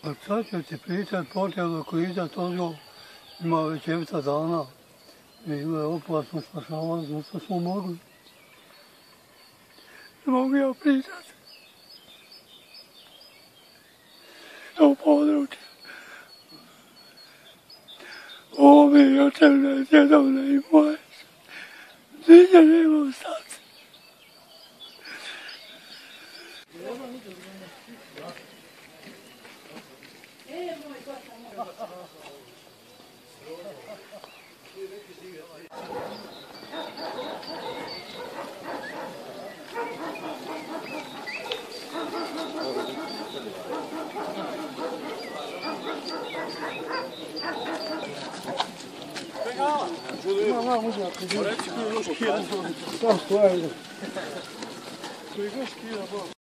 A sad ću ti pričat počelo kriza toga, ima već 9 dana. Bilo je opasno spašavati, zato smo mogli. Ne mogu ja pričat. To područje. Ovo mi je očevne, djedovne i moje. Nigdje nema ostati.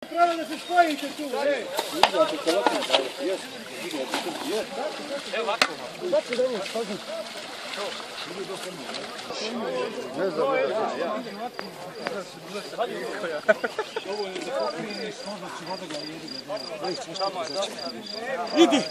Pravo da se spojite tu, ej! Evo ovako. Zato da imamo spazim. Ne znam, ovo je za pokrenje, možda će voda ga jedi. Idi!